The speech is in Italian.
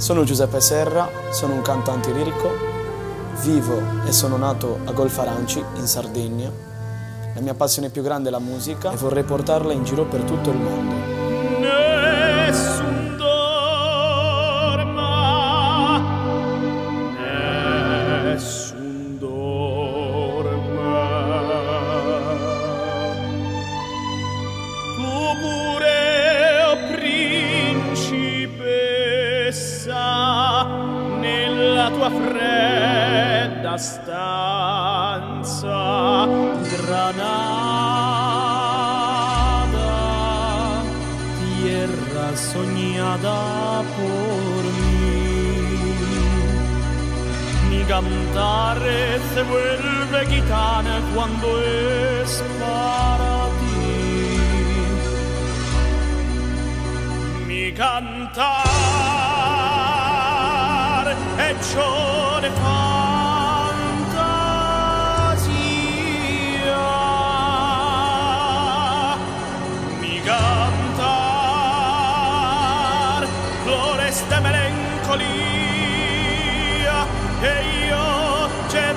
Sono Giuseppe Serra, sono un cantante lirico, vivo e sono nato a Golfaranci, in Sardegna. La mia passione più grande è la musica e vorrei portarla in giro per tutto il mondo. Nessun dorma, nessun dorma. Tu pure, o principessa, nella tua fredda stanza, Granada, tierra soñada por mí. Mi cantare se vuelve gitana cuando es para ti. Mi cantar è ciò ne fantasia. Mi cantar floreste melancolia e io ce